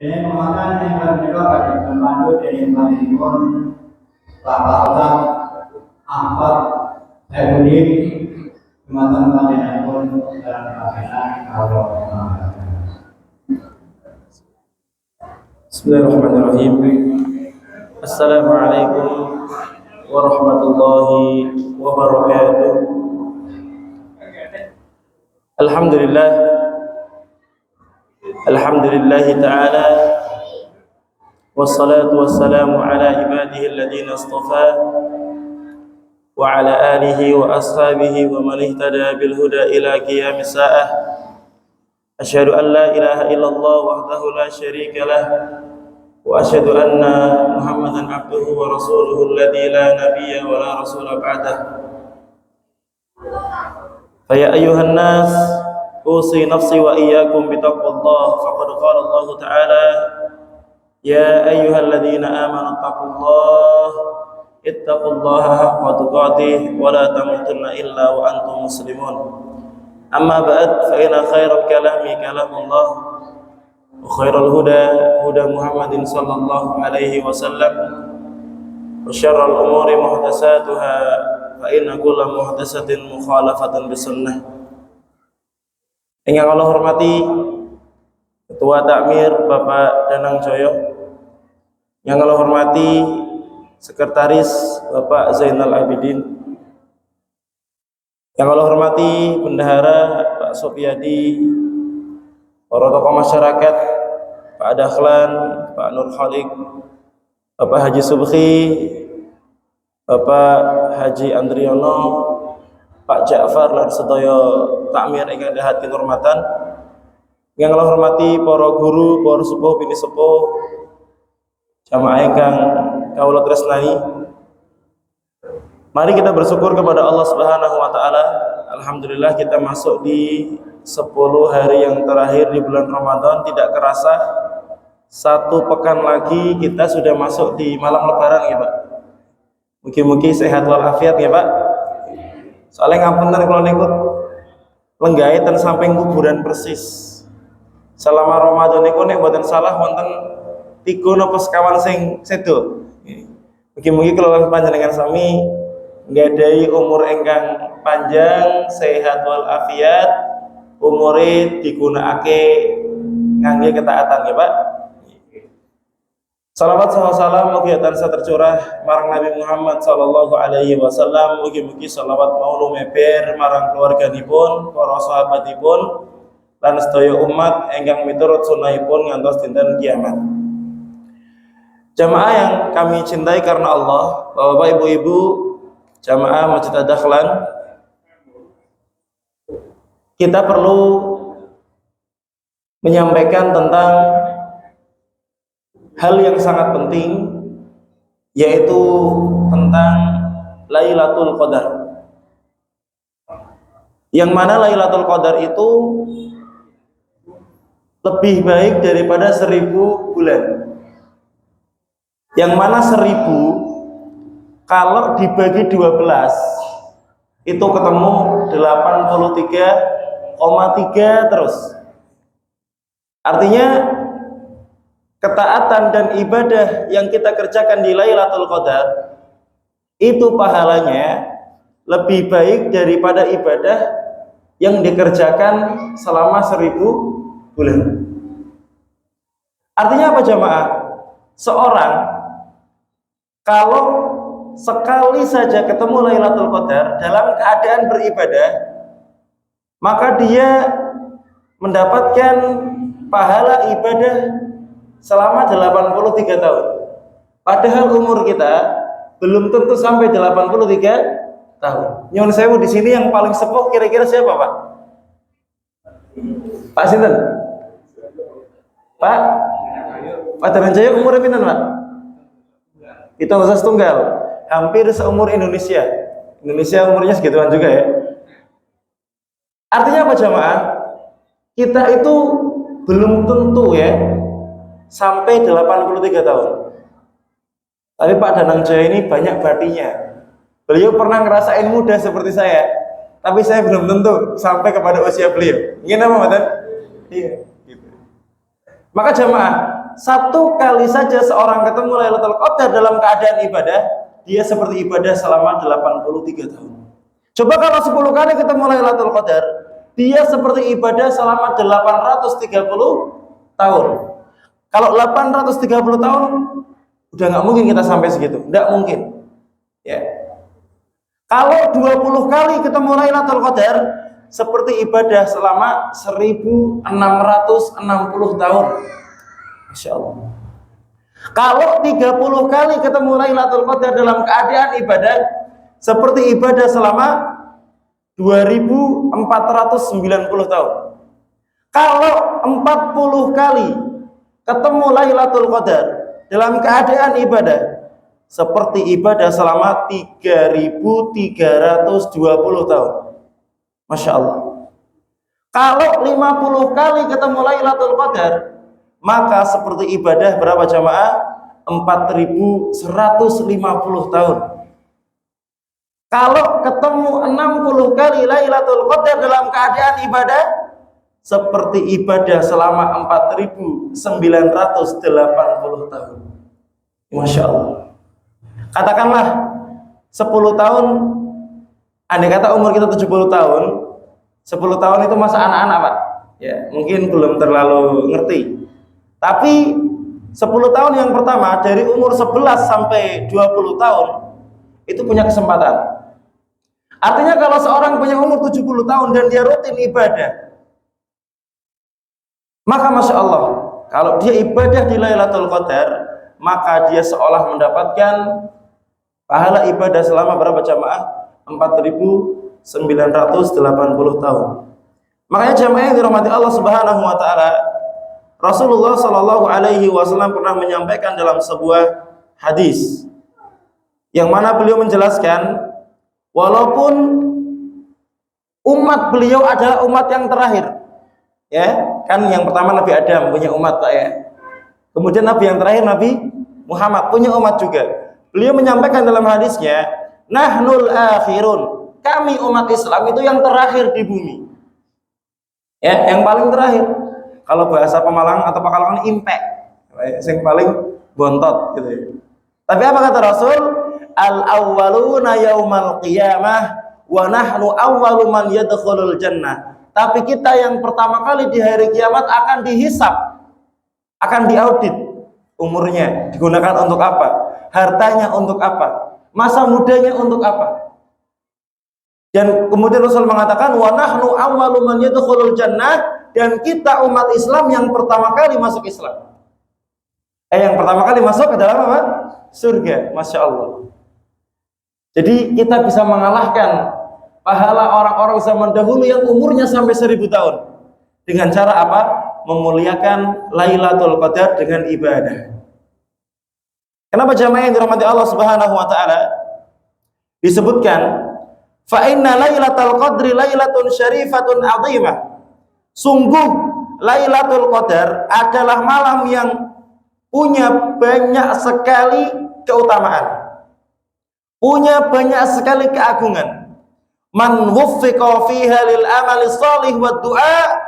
Ini mengatakan yang berbeda pada pemandu dari Malaysia, Bapak Ustaz Ahmad Saifudi, Jumatan Panjenengan pun dalam pelayanan kalau Bismillahirrahmanirrahim. Assalamualaikum warahmatullahi wabarakatuh. Alhamdulillahi ta'ala, wassalatu wassalamu ala ibadihi alladhina istafa wa ala alihi wa ashabihi wa man ihtada bil huda ila qiyamis sa'ah. Asyhadu an la ilaha illallah wahdahu la syarika lah wa asyhadu anna Muhammadan abduhu wa rasuluhu alladzi la nabiyya wa la rasula ba'dah. Fa ya ayyuhan nas usi nafsi wa iyyakum bi taqwallah. Faqad qala Allah ta'ala ya ayyuhalladzina amanu ittaqullaha haqqa tuqatih wa la tamutunna illa wa antum muslimun. Amma ba'd, fa inna khairal kalami kalamullah wa khairal huda huda Muhammadin sallallahu alaihi wasallam wa syarrul umuri muhdatsatuha fa inna kulla muhdatsatin mukhalafatan bisunnah. Yang Allah hormati Ketua Takmir Bapak Danang Joyo, yang Allah hormati Sekretaris Bapak Zainal Abidin, yang Allah hormati Bendahara Pak Sopiadi, para tokoh masyarakat, Pak Dahlan, Pak Nur Khalik, Bapak Haji Subhi, Bapak Haji Andriono, Pak Ja'far lan sedaya takmir ingkang dahat kinurmatan, yang Allah hormati para guru, para sepuh bini sepuh, jamaah ingkang kawula tresnani. Mari kita bersyukur kepada Allah Subhanahu wa taala. Alhamdulillah kita masuk di 10 hari yang terakhir di bulan Ramadan. Tidak kerasa 1 pekan lagi kita sudah masuk di malam lebaran ya Pak. Mugi-mugi sehat walafiat ya Pak. Soalnya ngapunten kalau niku lenggahe ten samping kuburan persis. Selama Ramadan niku nek mboten salah wonten 3 napa sekawan sing sedo. Mugi-mugi kula panjenengan sami nggadahi umur ingkang panjang, sehat wal afiat, umure digunakake ngangge ketaatan ya Pak. Salawat salam mugi tansah tercurah marang Nabi Muhammad sallallahu alaihi wasallam. Mugi-mugi salawat mau lumeber marang keluarganipun, para sahabatipun lan sedaya umat ingkang miturut sunahipun ngantos dinten kiamat. Jamaah yang kami cintai karena Allah, Bapak Ibu-ibu jamaah Masjid Ad-Dahlan, kita perlu menyampaikan tentang hal yang sangat penting, yaitu tentang Lailatul Qadar. Yang mana Lailatul Qadar itu lebih baik daripada 1000 bulan. Yang mana 1000 kalau dibagi 12 itu ketemu 83,3 terus. Artinya ketaatan dan ibadah yang kita kerjakan di Lailatul Qadar itu pahalanya lebih baik daripada ibadah yang dikerjakan selama 1000 bulan. Artinya apa jamaah? Seorang kalau sekali saja ketemu Lailatul Qadar dalam keadaan beribadah, maka dia mendapatkan pahala ibadah selama 83 tahun. Padahal umur kita belum tentu sampai 83 tahun. Nyuwun sewu, di sini yang paling sepuh kira-kira siapa, Pak? Pak sinten? Pak Dananjaya umurnya pinten, Pak? Kita usah setunggal. Hampir seumur Indonesia. Indonesia umurnya segituan juga ya. Artinya apa jamaah? Kita itu belum tentu ya sampai 83 tahun. Tapi Pak Danangjaya ini banyak batinya. Beliau pernah ngerasain muda seperti saya, tapi saya belum tentu sampai kepada usia beliau. Ingin apa, Mbak? Iya, gitu. Maka jamaah, satu kali saja seorang ketemu Lailatul Qadar dalam keadaan ibadah, dia seperti ibadah selama 83 tahun. Coba kalau 10 kali ketemu Lailatul Qadar, dia seperti ibadah selama 830 tahun. Kalau 830 tahun, udah nggak mungkin kita sampai segitu, nggak mungkin. Ya. Kalau 20 kali ketemu Lailatul Qadar, seperti ibadah selama 1660 tahun. Masya Allah. Kalau 30 kali ketemu Lailatul Qadar dalam keadaan ibadah, seperti ibadah selama 2490 tahun. Kalau 40 kali ketemu Lailatul Qadar dalam keadaan ibadah, seperti ibadah selama 3320 tahun. Masya Allah. Kalau 50 kali ketemu Lailatul Qadar, maka seperti ibadah berapa jamaah? 4150 tahun. Kalau ketemu 60 kali Lailatul Qadar dalam keadaan ibadah, seperti ibadah selama 4980 tahun. Masya Allah. Katakanlah 10 tahun, andai kata umur kita 70 tahun, 10 tahun itu masa anak-anak Pak. Ya, mungkin belum terlalu ngerti. Tapi 10 tahun yang pertama dari umur 11 sampai 20 tahun itu punya kesempatan. Artinya kalau seorang punya umur 70 tahun dan dia rutin ibadah, maka Masya Allah, kalau dia ibadah di Lailatul Qadar, maka dia seolah mendapatkan pahala ibadah selama berapa jamaah? 4980 tahun. Makanya jamaah yang dirahmati Allah Subhanahu wa taala, Rasulullah Shallallahu alaihi wasallam pernah menyampaikan dalam sebuah hadis yang mana beliau menjelaskan, walaupun umat beliau adalah umat yang terakhir, ya kan, yang pertama Nabi Adam punya umat Pak ya, kemudian Nabi yang terakhir Nabi Muhammad punya umat juga. Beliau menyampaikan dalam hadisnya, nahnul akhirun, kami umat Islam itu yang terakhir di bumi, ya, yang paling terakhir. Kalau bahasa Pemalang atau Pekalongan impek, yang paling bontot gitu ya. Tapi apa kata Rasul? Al-awwaluna yaumal qiyamah wa nahnu awwalu man yadkhulul jannah. Tapi kita yang pertama kali di hari kiamat akan dihisab, akan diaudit. Umurnya digunakan untuk apa? Hartanya untuk apa? Masa mudanya untuk apa? Dan kemudian Rasul mengatakan wa nahnu awwalu man yadkhulul jannah, dan kita umat Islam yang pertama kali masuk Islam. Yang pertama kali masuk ke dalam apa? Surga. Masya Allah. Jadi kita bisa mengalahkan pahala orang-orang zaman dahulu yang umurnya sampai 1000 tahun. Dengan cara apa? Memuliakan Lailatul Qadar dengan ibadah. Kenapa jamaah yang dirahmati Allah Subhanahu wa taala disebutkan fa inna Lailatul Qadri lailatun syarifatun 'azimah. Sungguh Lailatul Qadar adalah malam yang punya banyak sekali keutamaan, punya banyak sekali keagungan. Man wuffiqa fiha lil amali shalih wad du'a,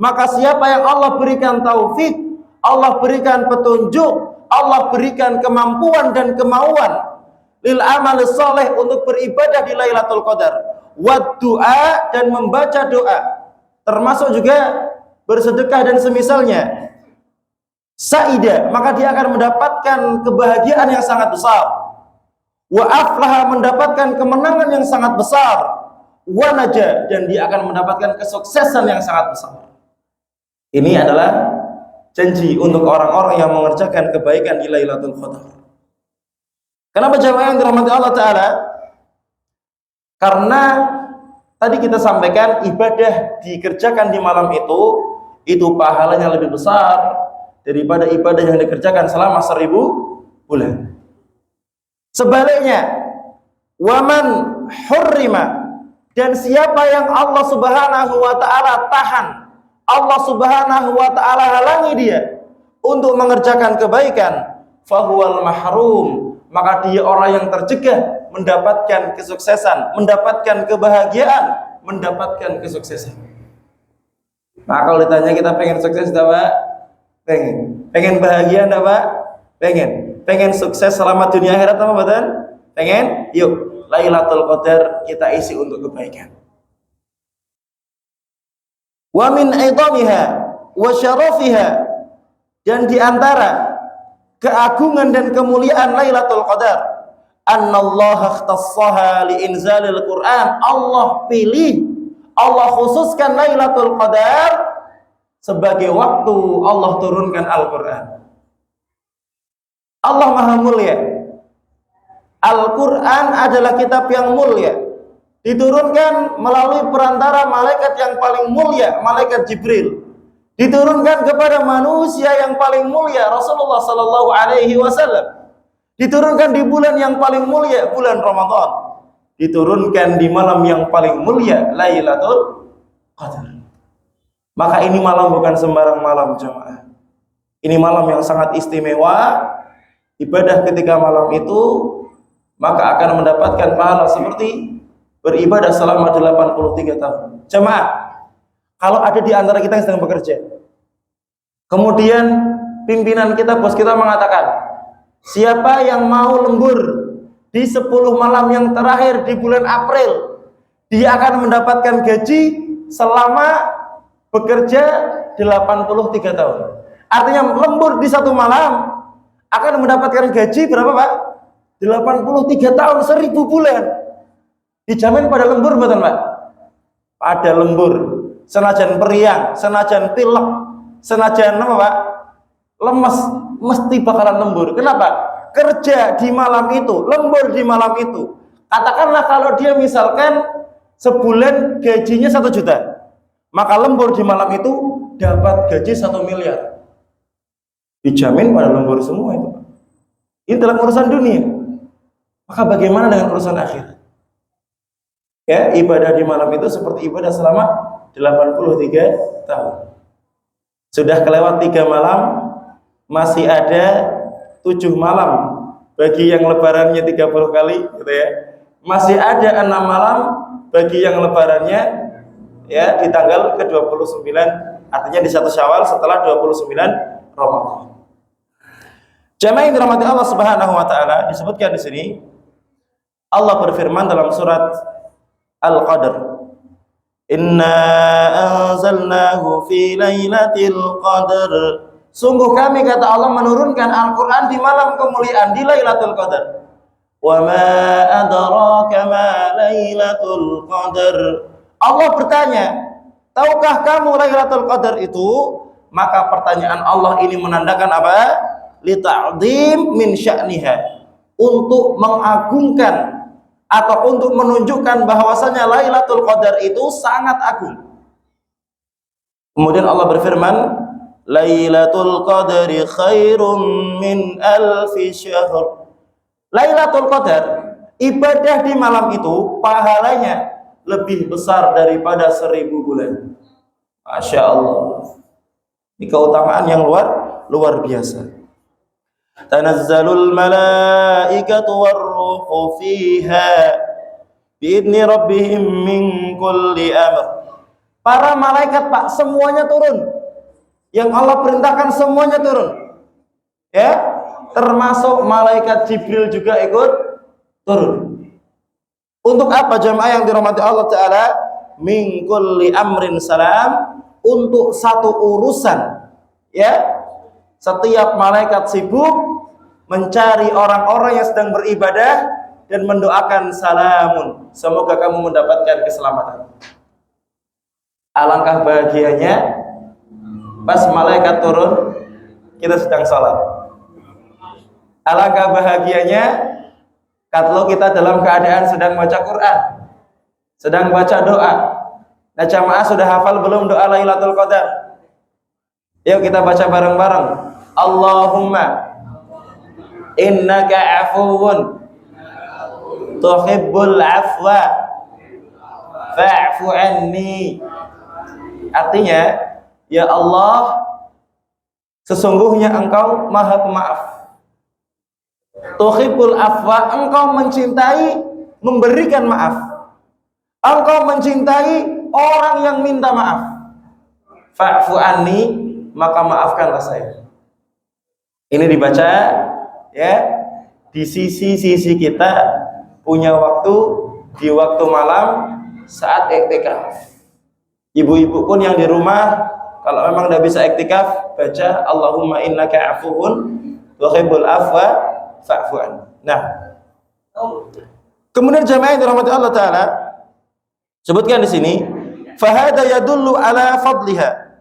maka siapa yang Allah berikan taufik, Allah berikan petunjuk, Allah berikan kemampuan dan kemauan lil amali shalih untuk beribadah di Lailatul Qadar, wad du'a, dan membaca doa, termasuk juga bersedekah dan semisalnya, saida, maka dia akan mendapatkan kebahagiaan yang sangat besar. Wa aflaha, mendapatkan kemenangan yang sangat besar. Wa naja, dan dia akan mendapatkan kesuksesan yang sangat besar. Ini adalah janji untuk orang-orang yang mengerjakan kebaikan di Lailatul Qadar. Kenapa jamaah yang dirahmati Allah Ta'ala? Karena tadi kita sampaikan ibadah dikerjakan di malam itu pahalanya lebih besar daripada ibadah yang dikerjakan selama 1000 bulan. Sebaliknya, waman hurrima, dan siapa yang Allah Subhanahu wa taala tahan, Allah Subhanahu wa taala halangi dia untuk mengerjakan kebaikan, fahuwal mahrum, maka dia orang yang tercegah mendapatkan kesuksesan, mendapatkan kebahagiaan, mendapatkan kesuksesan. Nah, kalau ditanya kita pengen sukses, Pak, Pengen bahagia enggak, Pak? Pengen sukses selamat dunia akhirat apa betul? Pengen? Yuk, Lailatul Qadar kita isi untuk kebaikan. Wa min aidamiha wa syarafiha, dan di antara keagungan dan kemuliaan Lailatul Qadar, annallaha ikhtassaha li inzalil Qur'an. Allah pilih, Allah khususkan Lailatul Qadar sebagai waktu Allah turunkan Al-Qur'an. Allah Maha Mulia. Al-Quran adalah kitab yang mulia, diturunkan melalui perantara malaikat yang paling mulia, malaikat Jibril, diturunkan kepada manusia yang paling mulia, Rasulullah Sallallahu Alaihi Wasallam, diturunkan di bulan yang paling mulia, bulan Ramadan, diturunkan di malam yang paling mulia, Lailatul Qadar. Maka ini malam bukan sembarang malam, jemaah. Ini malam yang sangat istimewa. Ibadah ketika malam itu maka akan mendapatkan pahala seperti beribadah selama 83 tahun. Jemaah, kalau ada di antara kita yang sedang bekerja, kemudian pimpinan kita, bos kita mengatakan, siapa yang mau lembur di 10 malam yang terakhir di bulan April, dia akan mendapatkan gaji selama bekerja 83 tahun. Artinya lembur di 1 malam akan mendapatkan gaji berapa, Pak? 83 tahun, 1000 bulan. Dijamin pada lembur, betul, Pak? Pada lembur. Senajan periang, senajan pilek, senajan apa, Pak? Lemes, mesti bakalan lembur. Kenapa? Kerja di malam itu, lembur di malam itu. Katakanlah kalau dia misalkan sebulan gajinya 1 juta, maka lembur di malam itu dapat gaji 1 miliar. Dijamin pada lembur semua itu. Ini dalam urusan dunia. Maka bagaimana dengan urusan akhirat? Ya, ibadah di malam itu seperti ibadah selama 83 tahun. Sudah kelewat 3 malam, masih ada 7 malam bagi yang lebarannya 30 kali, gitu ya. Masih ada 6 malam bagi yang lebarannya ya di tanggal ke-29, artinya di 1 Syawal setelah 29 Ramadan. Jamaah yang dirahmati Allah Subhanahu wa taala, disebutkan di sini Allah berfirman dalam surat Al-Qadr, "Inna anzalnahu fi lailatul qadr." Sungguh kami, kata Allah, menurunkan Al-Qur'an di malam kemuliaan, di Lailatul Qadar. "Wa ma adraka ma lailatul qadr." Allah bertanya, tahukah kamu Lailatul Qadar itu? Maka pertanyaan Allah ini menandakan apa? Lita'zim min sya'niha, untuk mengagungkan atau untuk menunjukkan bahwasanya Lailatul Qadar itu sangat agung. Kemudian Allah berfirman, Lailatul Qadri khairum min alfi syahr. Lailatul Qadar, ibadah di malam itu pahalanya lebih besar daripada 1000 bulan. Masya Allah. Ini keutamaan yang luar biasa. Tanazzalul malaikatu warruhu fiha biidni rabbihim min kulli amr. Para malaikat, Pak, semuanya turun. Yang Allah perintahkan semuanya turun. Ya, termasuk malaikat Jibril juga ikut turun. Untuk apa, jemaah yang dirahmati Allah taala? Min kulli amrin salam, untuk satu urusan. Ya. Setiap malaikat sibuk mencari orang-orang yang sedang beribadah dan mendoakan salamun, semoga kamu mendapatkan keselamatan. Alangkah bahagianya pas malaikat turun, kita sedang sholat. Alangkah bahagianya kalau kita dalam keadaan sedang baca Quran, sedang baca doa. Nah, jamaah sudah hafal belum doa Lailatul Qadar? Yuk kita baca bareng-bareng. Allahumma innaka afuwun tuhibbul afwa fa'fu anni. Artinya, ya Allah, sesungguhnya Engkau Maha Pemaaf. Tuhibbul afwa, Engkau mencintai memberikan maaf. Engkau mencintai orang yang minta maaf. Fa'fu anni, maka maafkanlah saya. Ini dibaca ya di sisi-sisi kita punya waktu di waktu malam saat iktikaf. Ibu-ibu pun yang di rumah kalau memang tidak bisa iktikaf, baca Allahumma innaka afuwun tuhibbul afwa fa'fu anni. Nah, kemudian jamaah yang dirahmati Allah taala sebutkan di sini, fahada yadullu ala fadliha.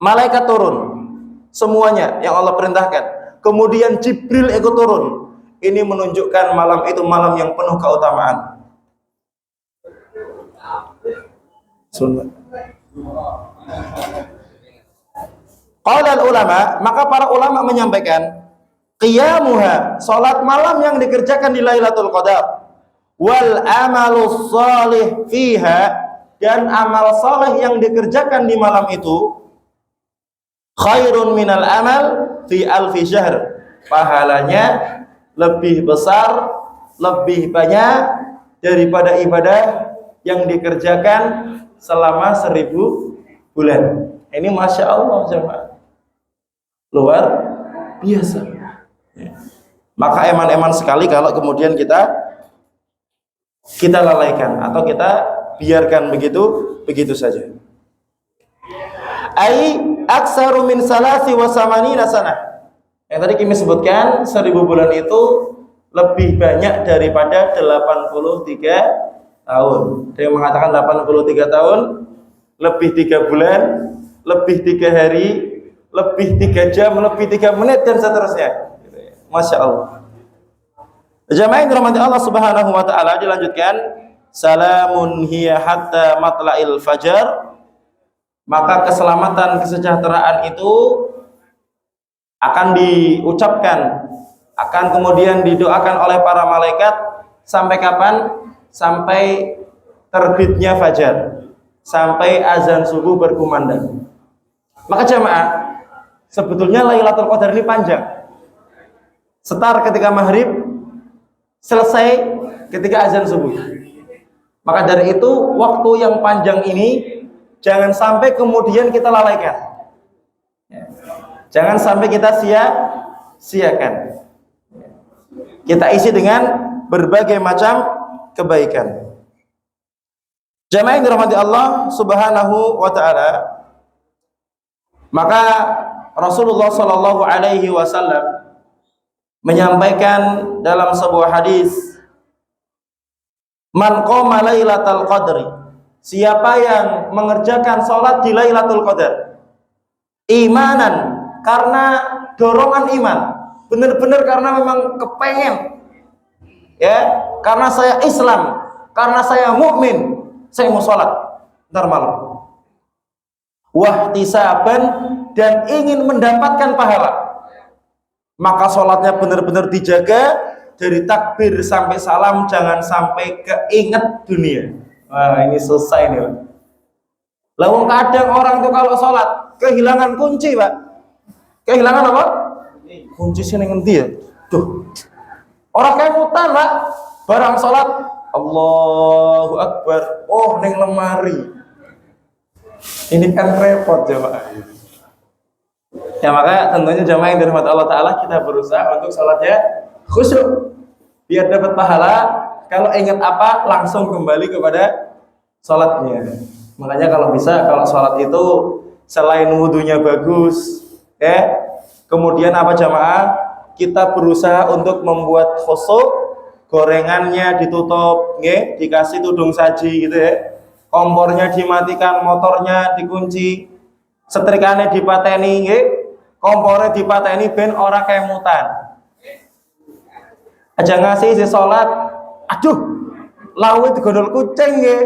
Malaikat turun semuanya yang Allah perintahkan. Kemudian Jibril ikut turun. Ini menunjukkan malam itu malam yang penuh keutamaan. Sunnah. Qala ulama, maka para ulama menyampaikan qiyamuha, salat malam yang dikerjakan di Lailatul Qadar, wal amalus shalih fiha, dan amal saleh yang dikerjakan di malam itu khairun minal amal fi alfi syahr, pahalanya lebih besar, lebih banyak daripada ibadah yang dikerjakan selama 1000 bulan. Ini Masya Allah jemaah, luar biasa ya. Maka eman-eman sekali kalau kemudian kita lalaikan atau kita biarkan begitu saja. Ai aksaru min salasi wa samanina sanah. Yang tadi kami sebutkan 1000 bulan itu lebih banyak daripada 83 tahun. Ada yang mengatakan 83 tahun, lebih 3 bulan, lebih 3 hari, lebih 3 jam, lebih 3 menit, dan seterusnya. Masya Allah. Jamaah yang dirahmati Allah Subhanahu wa taala, dilanjutkan, salamun hiya hatta matla'il fajar. Maka keselamatan, kesejahteraan itu akan diucapkan, akan kemudian didoakan oleh para malaikat sampai kapan? Sampai terbitnya fajar, sampai azan subuh berkumandang. Maka jamaah, sebetulnya Lailatul Qadar ini panjang. Setar ketika maghrib, selesai ketika azan subuh. Maka dari itu waktu yang panjang ini jangan sampai kemudian kita lalaikan. Jangan sampai kita sia-siakan. Kita isi dengan berbagai macam kebaikan. Jamaah yang dirahmati Allah Subhanahu wa taala, maka Rasulullah sallallahu alaihi wasallam menyampaikan dalam sebuah hadis, man qama lailatal qadri, siapa yang mengerjakan salat di Lailatul Qadar imanan, karena dorongan iman, benar-benar karena memang kepengen ya, karena saya Islam, karena saya mukmin, saya mau sholat ntar malam, wahtisaban, dan ingin mendapatkan pahala, maka sholatnya benar-benar dijaga dari takbir sampai salam, jangan sampai keinget dunia. Wah, ini selesai nih Pak. Lawang kadang orang tuh kalau sholat kehilangan kunci Pak. Kehilangan apa? Kunci sini ngendi ya? Duh, orang kayak mutan Pak, barang sholat Allahu Akbar, oh neng lemari. Ini kan repot jemaah. Ya maka tentunya jemaah yang dirahmati Allah Ta'ala, kita berusaha untuk sholatnya khusyuk biar dapat pahala. Kalau ingat apa langsung kembali kepada sholatnya. Makanya kalau bisa, kalau sholat itu selain wudhunya bagus ya, kemudian apa jamaah, kita berusaha untuk membuat khusyuk, gorengannya ditutup, nge, dikasih tudung saji gitu ya, kompornya dimatikan, motornya dikunci, setrikannya dipateni, nge, kompornya dipateni ben ora kemutan. Aja ngasih si sholat, aduh, lawit gondol kucing nge.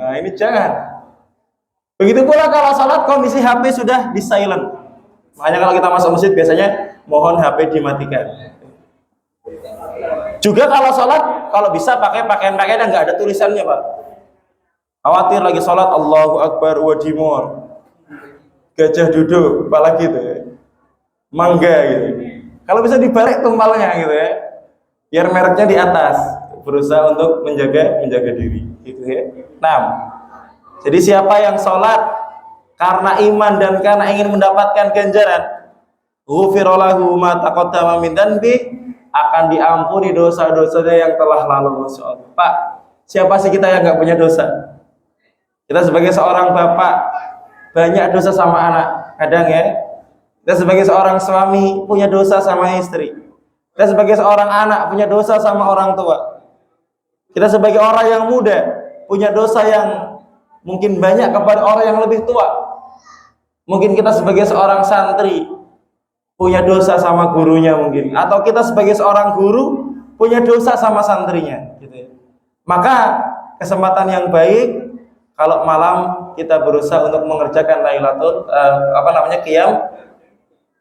Nah ini jangan. Begitu pula kalau sholat kondisi HP sudah di silent. Makanya kalau kita masuk masjid biasanya mohon HP dimatikan. Juga kalau sholat, kalau bisa pakai pakaian-pakaian yang nggak ada tulisannya Pak. Khawatir lagi sholat Allahu Akbar wadimor, gajah duduk, apalagi gitu ya, mangga gitu. Kalau bisa dibalik tumpalnya gitu ya, biar mereknya di atas. Berusaha untuk menjaga diri gitu ya. Nah, jadi siapa yang sholat karena iman dan karena ingin mendapatkan ganjaran, ghufira lahu ma taqaddama min dzanbi, akan diampuni dosa-dosanya yang telah lalu. Masyaallah. Pak, siapa sih kita yang nggak punya dosa? Kita sebagai seorang bapak banyak dosa sama anak, kadang ya. Kita sebagai seorang suami punya dosa sama istri. Kita sebagai seorang anak punya dosa sama orang tua. Kita sebagai orang yang muda punya dosa yang mungkin banyak kepada orang yang lebih tua. Mungkin kita sebagai seorang santri punya dosa sama gurunya mungkin, atau kita sebagai seorang guru punya dosa sama santrinya gitu ya. Maka kesempatan yang baik kalau malam kita berusaha untuk mengerjakan Lailatul qiyam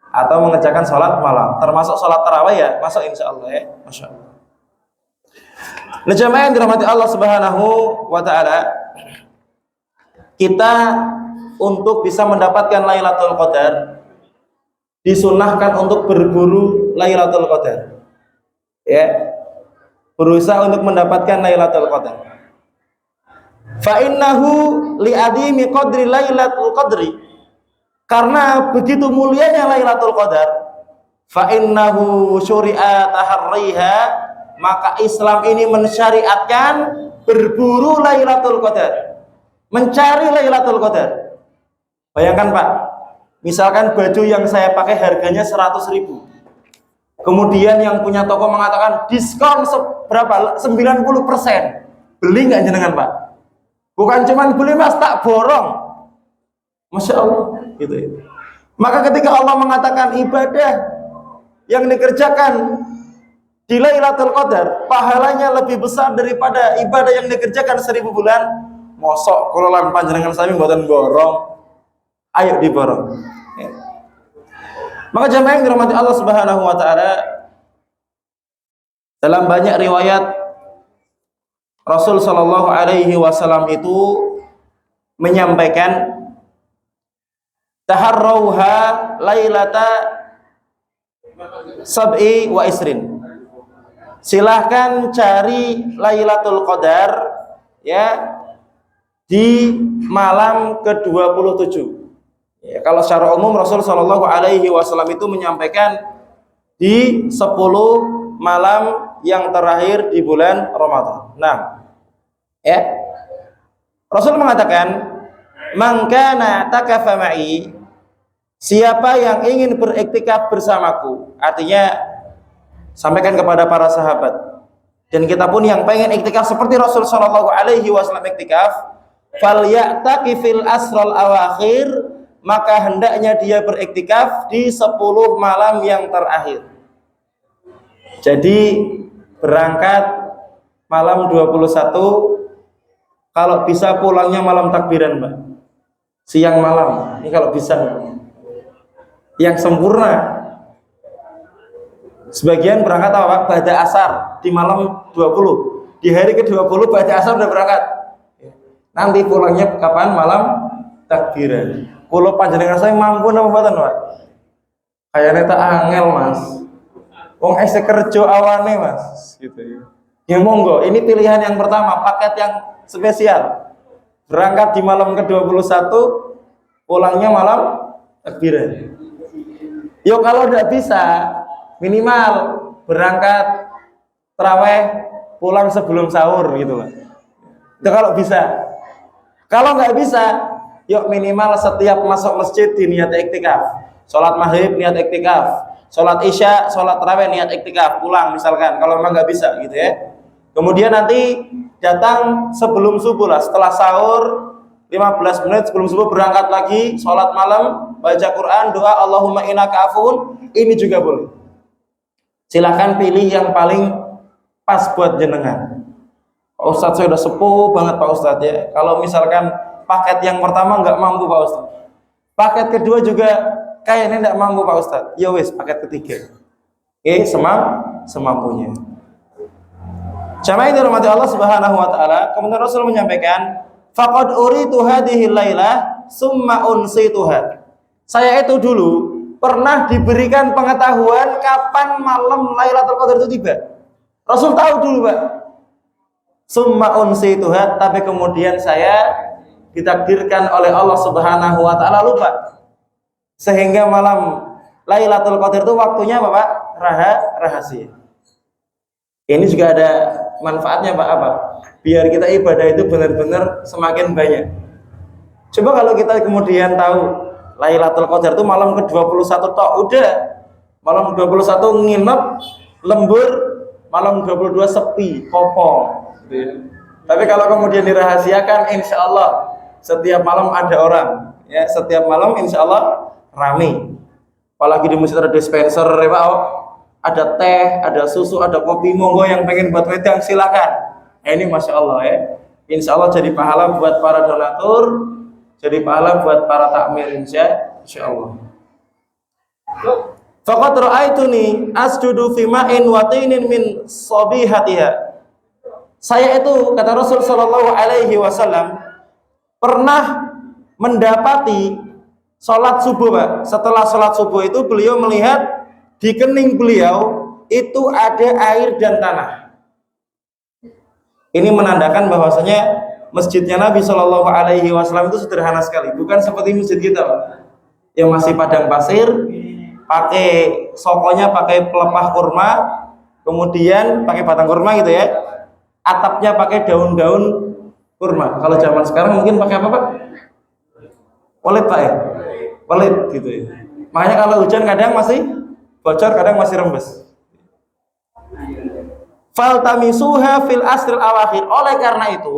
atau mengerjakan sholat malam, termasuk sholat tarawih ya, masuk insyaallah ya. Masyaallah. Nah, jamaah yang dirahmati Allah Subhanahu wa taala, kita untuk bisa mendapatkan Lailatul Qadar disunahkan untuk berburu Lailatul Qadar. Ya. Berusaha untuk mendapatkan Lailatul Qadar. Fa innahu li'adimi qadri Lailatul Qadri. Karena begitu mulianya Lailatul Qadar, fa innahu syuri'a taharriha, maka Islam ini mensyariatkan berburu Lailatul Qadar. Mencari Lailatul Qadar. Bayangkan Pak, misalkan baju yang saya pakai harganya 100.000. Kemudian yang punya toko mengatakan diskon berapa? 90%. Beli nggak jenengan Pak? Bukan cuma beli Mas, tak borong. Masya Allah, gitu ya. Maka ketika Allah mengatakan ibadah yang dikerjakan di Lailatul Qadar pahalanya lebih besar daripada ibadah yang dikerjakan 1000 bulan, mosok kalau lan panjenengan sami mboten borong, ayo diborong ya. Maka jamaah yang dirahmati Allah Subhanahu wa taala, dalam banyak riwayat Rasul sallallahu alaihi wasallam itu menyampaikan taharrauha lailata sab'i wa isrin, silahkan cari Lailatul Qadar ya di malam ke-27 ya. Kalau secara umum Rasul Shallallahu Alaihi Wasallam itu menyampaikan di 10 malam yang terakhir di bulan Ramadan. Nah ya, Rasul mengatakan man kana takafa ma'i, siapa yang ingin beriktikaf bersamaku, artinya sampaikan kepada para sahabat dan kita pun yang pengen iktikaf seperti Rasul Shallallahu Alaihi Wasallam iktikaf, falyataqi fil asral awakhir, maka hendaknya dia beriktikaf di 10 malam yang terakhir. Jadi berangkat malam 21, kalau bisa pulangnya malam takbiran Mbak, siang malam, ini kalau bisa yang sempurna. Sebagian berangkat apa Pak? Ba'da asar di malam 20. Di hari ke-20 ba'da asar udah berangkat. Nanti pulangnya kapan? Malam takbiran. Kalau panjenengan saya mampu napa mboten, Pak? Kayaknya tak angel, Mas. Wong esek kerja awane, Mas, gitu ya. Ya monggo, ini pilihan yang pertama, paket yang spesial. Berangkat di malam ke-21, pulangnya malam takbiran. Yo kalau tidak bisa, minimal berangkat tarawih pulang sebelum sahur gitu lah. Itu kalau bisa. Kalau nggak bisa, yuk minimal setiap masuk masjid di niat iktikaf. Sholat maghrib niat iktikaf, sholat isya, sholat tarawih niat iktikaf, pulang misalkan. Kalau memang nggak bisa gitu ya. Kemudian nanti datang sebelum subuh lah, setelah sahur 15 menit sebelum subuh berangkat lagi, sholat malam, baca Quran, doa Allahumma innaka afuun, ini juga boleh. Silahkan pilih yang paling pas buat jenengan. Pak Ustadz saya udah sepuh banget Pak Ustadz ya. Kalau misalkan paket yang pertama nggak mampu Pak Ustadz, paket kedua juga kayaknya nggak mampu Pak Ustadz, ya wes paket ketiga. Semampunya. Jamaah yang dirahmati Allah Subhanahu wa taala, kemudian Rasul menyampaikan, faqad uritu hadhihi lailah summa unsituha. Saya itu dulu pernah diberikan pengetahuan kapan malam Lailatul Qadar itu tiba. Rasul tahu dulu, Pak. Summa unsituha, tapi kemudian saya ditakdirkan oleh Allah Subhanahu wa taala lupa. Sehingga malam Lailatul Qadar itu waktunya apa, Pak? Rahasia. Ini juga ada manfaatnya, Pak, apa? Biar kita ibadah itu benar-benar semakin banyak. Coba kalau kita kemudian tahu Lailatul Qadar itu malam ke-21 tok, udah. Malam 21 nginep, lembur, malam 22 sepi, kopong. Tapi kalau kemudian dirahasiakan, insya Allah setiap malam ada orang, ya, setiap malam insya Allah rame. Apalagi di masjid ada dispenser, ya Pak, ada teh, ada susu, ada kopi, monggo yang pengen buat wedang silakan. Nah, ini masya Allah ya, insya Allah jadi pahala buat para donatur, jadi pahala buat para takmir, insya Allah. Faqad ra'aituni asjudu fi ma'in wa tinin min sabihatiha. Saya itu, kata Rasul sallallahu alaihi wasallam, pernah mendapati sholat subuh, Pak. Setelah sholat subuh itu beliau melihat di kening beliau itu ada air dan tanah. Ini menandakan bahwasanya masjidnya Nabi sallallahu alaihi wasallam itu sederhana sekali, bukan seperti masjid kita, Pak, yang masih padang pasir, pakai sokonya pakai pelepah kurma, kemudian pakai batang kurma gitu ya, atapnya pakai daun-daun kurma. Kalau zaman sekarang mungkin pakai apa, Pak? Pelit, Pak ya? Pelit gitu ya. Makanya kalau hujan kadang masih bocor, kadang masih rembes. Faltamisuha fil asril awakhir. Oleh karena itu,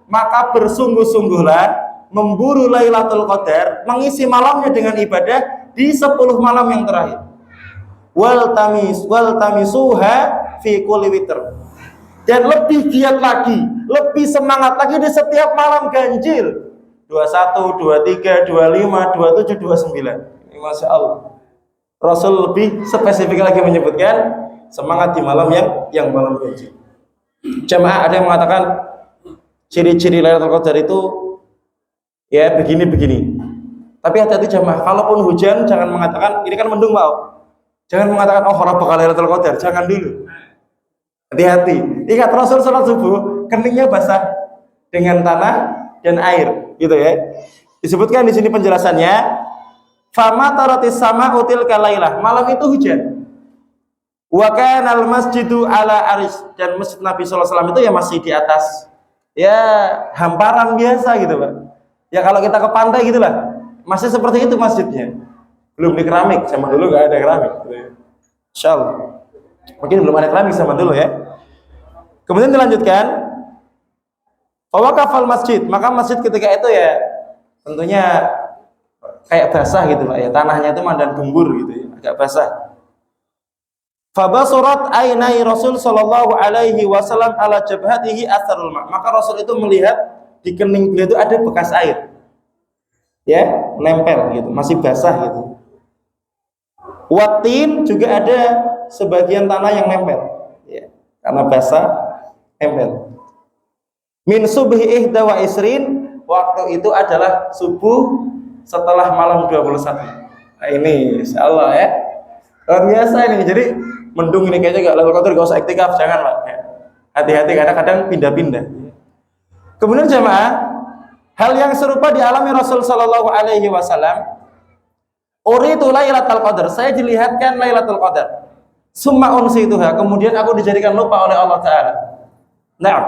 maka bersungguh-sungguhlah memburu Lailatul Qadar, mengisi malamnya dengan ibadah di 10 malam yang terakhir. Wal tamisuha fi kulli witr. Dan lebih giat lagi, lebih semangat lagi di setiap malam ganjil. 21, 23, 25, 27, 29. Ini Masya Allah. Rasul lebih spesifik lagi menyebutkan semangat di malam yang malam ganjil. Jamaah, ada yang mengatakan ciri-ciri Lailatul Qadar itu ya begini-begini. Tapi hati-hati jamaah, kalaupun hujan jangan mengatakan ini kan mendung, Pak. Jangan mengatakan oh ora bakal Lailatul Qadar, jangan dulu. Hati-hati. Ingat Rasul salat subuh keningnya basah dengan tanah dan air, gitu ya. Disebutkan di sini penjelasannya, fama taratis sama util kalailah. Malam itu hujan. Wa kanal masjidu ala aris, dan masjid Nabi sallallahu alaihi wasallam itu ya masih di atas ya hamparan biasa gitu, Pak. Ya kalau kita ke pantai gitulah. Masih seperti itu masjidnya. Belum di keramik, zaman dulu nggak ada keramik. Insyaallah. Mungkin belum ada keramik zaman dulu ya. Kemudian dilanjutkan, fawaqafal masjid, maka masjid ketika itu ya tentunya kayak basah gitu Pak ya, tanahnya itu mandan gembur gitu ya, agak basah. Fabasurat ainai Rasul sallallahu alaihi wasallam ala jabhatihi atharul ma. Maka Rasul itu melihat di kening beliau itu ada bekas air. Ya, nempel gitu, masih basah gitu. Watin juga ada sebagian tanah yang nempel, ya, karena basah nempel. Min subhi ihda wa isrin, waktu itu adalah subuh setelah malam 21. Nah, ini insyaallah ya luar biasa ini. Jadi mendung ini kayaknya gak Lailatul Qadar, gak usah iktikaf, jangan Pak. Hati-hati, kadang-kadang pindah-pindah. Kemudian jamaah, hal yang serupa dialami Rasul sallallahu alaihi wasallam. Uritu Lailatul Qadar, saya dilihatkan Lailatul Qadar. Summa unsituha, kemudian aku dijadikan lupa oleh Allah taala. Na'am.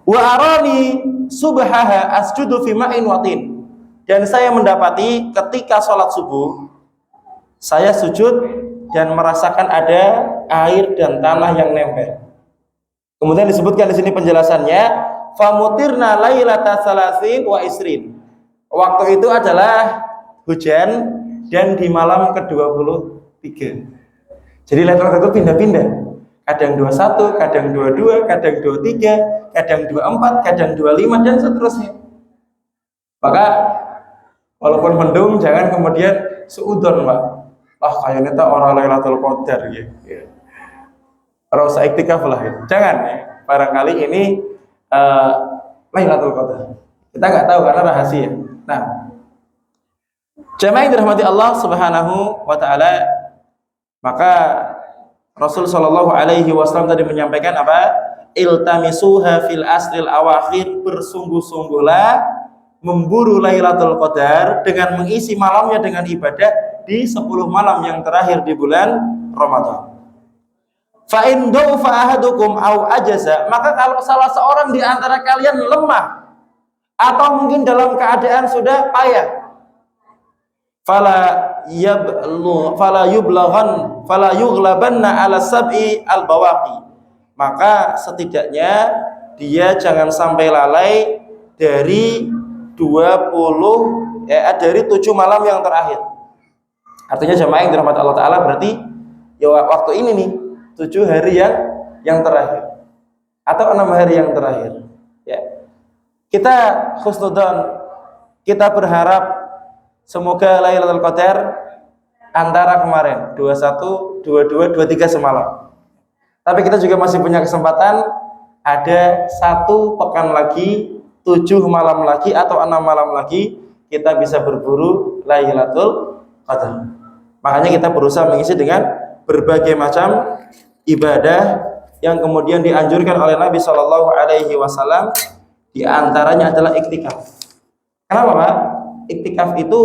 Wa arani subhaha asjudu fi ma'in watin. Dan saya mendapati ketika sholat subuh saya sujud dan merasakan ada air dan tanah yang nempel. Kemudian disebutkan di sini penjelasannya, famutirna lailata salasin wa isrin. Waktu itu adalah hujan dan di malam ke-23. Jadi Lailatul Qadar itu pindah-pindah. Kadang 21, kadang 22, kadang 23, kadang 24, kadang 25 dan seterusnya. Maka walaupun mendung jangan kemudian suudon, Pak. Kayaknya tak orang Lailatul Qadar gitu. Ora usah iktikaf lah gitu. Jangan ya. Barangkali ini Lailatul Qadar. Kita nggak tahu karena rahasia. Nah, jamaah yang dirahmati Allah Subhanahu wa taala, maka Rasul sallallahu alaihi wasallam tadi menyampaikan apa? iltamisuha fil asril awakhir, bersungguh-sungguhlah memburu Lailatul Qadar dengan mengisi malamnya dengan ibadah di 10 malam yang terakhir di bulan Ramadan. Fa in daufa ahadukum au ajaza, maka kalau salah seorang di antara kalian lemah atau mungkin dalam keadaan sudah payah, fala yughlabanna ala sab'i al bawaqi, maka setidaknya dia jangan sampai lalai dari 7 malam yang terakhir. Artinya jamaah yang dirahmati Allah Ta'ala, berarti ya waktu ini nih 7 hari yang terakhir atau 6 hari yang terakhir ya. Kita khusnudzon, kita berharap semoga Lailatul Qadar antara kemarin 21, 22, 23 semalam. Tapi kita juga masih punya kesempatan, ada 1 pekan lagi, 7 malam lagi atau 6 malam lagi kita bisa berburu Lailatul Qadar. Makanya kita berusaha mengisi dengan berbagai macam ibadah yang kemudian dianjurkan oleh Nabi Shallallahu Alaihi Wasallam. Di antaranya adalah iktikaf. Kenapa, Pak? Iktikaf itu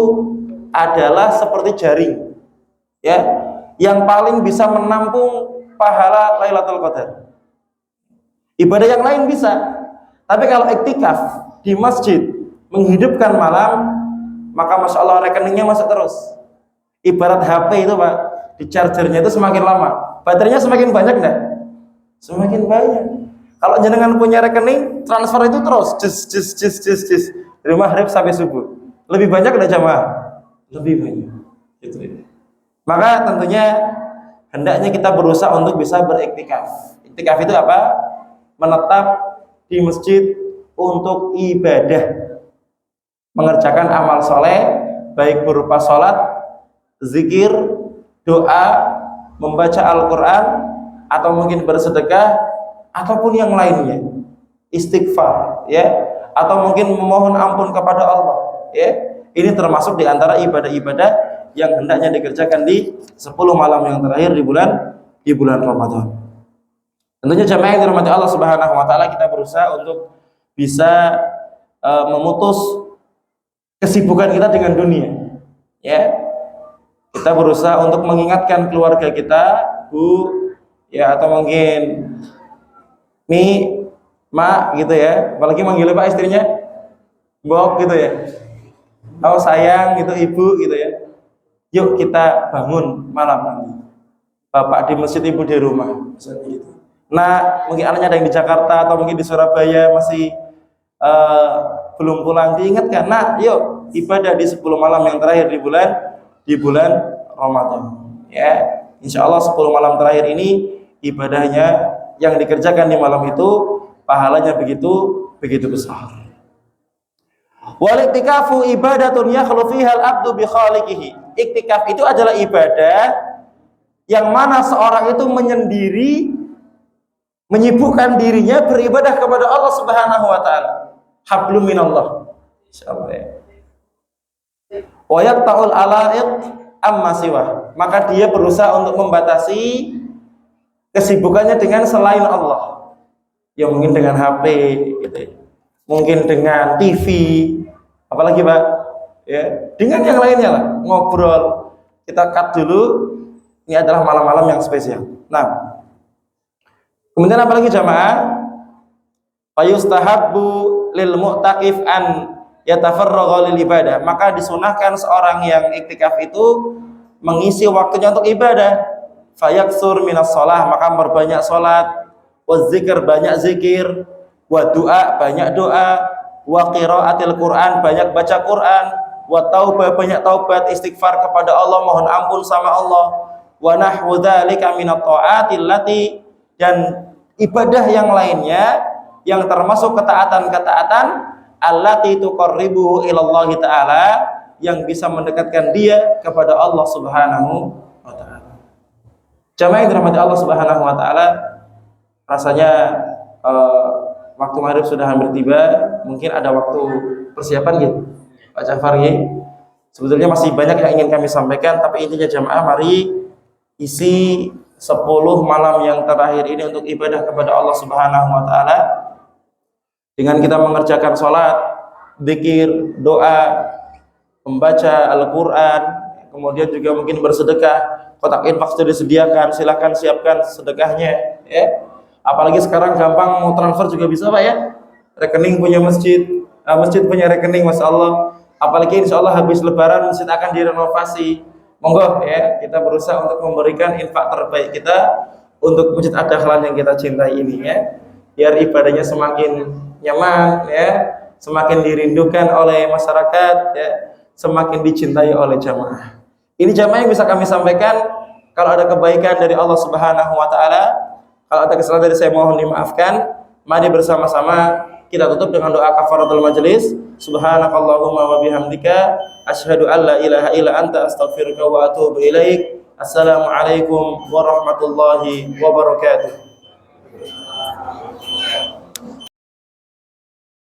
adalah seperti jaring, ya, yang paling bisa menampung pahala Lailatul Qadar. Ibadah yang lain bisa, tapi kalau iktikaf di masjid menghidupkan malam, maka masya Allah rekeningnya masuk terus. Ibarat HP itu, Pak, di chargernya itu semakin lama, baterainya semakin banyak enggak? Semakin banyak. Kalau jenengan punya rekening, transfer itu terus jis dari maghrib sampai subuh. Lebih banyak enggak jamaah? Lebih banyak. Gitu ya. Maka tentunya hendaknya kita berusaha untuk bisa beriktikaf. Iktikaf itu apa? Menetap di masjid untuk ibadah, mengerjakan amal soleh, baik berupa sholat, zikir, doa, membaca Al-Quran, atau mungkin bersedekah, ataupun yang lainnya, istighfar, ya, atau mungkin memohon ampun kepada Allah, ya. Ini termasuk di antara ibadah-ibadah yang hendaknya dikerjakan di 10 malam yang terakhir di bulan Ramadan. Tentunya jamaah yang dirahmati Allah Subhanahu wa taala, kita berusaha untuk bisa memutus kesibukan kita dengan dunia, ya. Kita berusaha untuk mengingatkan keluarga kita, Bu, ya, atau mungkin Mi, Ma, gitu ya. Apalagi manggilnya Pak istrinya Mbok gitu ya. Oh sayang gitu, Ibu gitu ya. Yuk kita bangun malam nanti. Bapak di masjid, Ibu di rumah, misalnya gitu. Nah, mungkin anaknya ada yang di Jakarta atau mungkin di Surabaya masih belum pulang, diingatkan. Nah, yuk ibadah di 10 malam yang terakhir di bulan Ramadan. Ya, insya Allah 10 malam terakhir ini ibadahnya yang dikerjakan di malam itu pahalanya begitu besar. Wal iktikafu ibadatun yakhlu fiha al-'abdu bi khaliqihi. Iktikaf itu adalah ibadah yang mana seorang itu menyendiri, menyibukkan dirinya beribadah kepada Allah Subhanahu wa taala. Hablum minallah. Insyaallah ya. Wa yaqta'ul ala'iq amma siwa. Maka dia berusaha untuk membatasi kesibukannya dengan selain Allah. Ya mungkin dengan HP gitu ya. Mungkin dengan TV, apalagi Pak, ya, dengan yang lainnya lah, ngobrol. Kita cut dulu. Ini adalah malam-malam yang spesial. Nah, kemudian apalagi jamaah? Fayustahabbu lil mu'takif an yatafarragha lil ibadah. Maka disunahkan seorang yang iktikaf itu mengisi waktunya untuk ibadah. Fayaksur minas shalah, maka berbanyak salat, wa zikir, banyak zikir, wa doa, banyak doa, wa qiraatil Quran, banyak baca Quran, wa taubah, banyak taubat, istighfar kepada Allah, mohon ampun sama Allah, wa nahwu dzalika minat ta'atil lati, dan ibadah yang lainnya yang termasuk ketaatan-ketaatan allati tuqarribuhu ilallahi ta'ala, yang bisa mendekatkan dia kepada Allah Subhanahu wa ta'ala. Jamaah yang dirahmati Allah Subhanahu wa ta'ala, rasanya waktu maghrib sudah hampir tiba. Mungkin ada waktu persiapan gitu Pak Jafar ya. Sebetulnya masih banyak yang ingin kami sampaikan, tapi intinya jamaah mari isi 10 malam yang terakhir ini untuk ibadah kepada Allah Subhanahu wa taala dengan kita mengerjakan salat, zikir, doa, membaca Al-Qur'an, kemudian juga mungkin bersedekah. Kotak infak sudah disediakan, silakan siapkan sedekahnya ya. Apalagi sekarang gampang mau transfer juga bisa Pak ya. Rekening punya masjid, masjid punya rekening, Masya Allah. Apalagi insya Allah habis lebaran masjid akan direnovasi. Monggo ya, kita berusaha untuk memberikan infak terbaik kita untuk masjid Ad-Dahlan yang kita cintai ini ya. Biar ibadahnya semakin nyaman ya, semakin dirindukan oleh masyarakat ya, semakin dicintai oleh jamaah. Ini jamaah yang bisa kami sampaikan. Kalau ada kebaikan dari Allah Subhanahu wa taala, kalau ada kesalahan dari saya mohon dimaafkan. Mari bersama-sama kita tutup dengan doa kafaratul majelis. Subhanakallahumma wa bihamdika asyhadu an la ilaha illa anta astaghfiruka wa atubu ilaik. Assalamualaikum warahmatullahi wabarakatuh.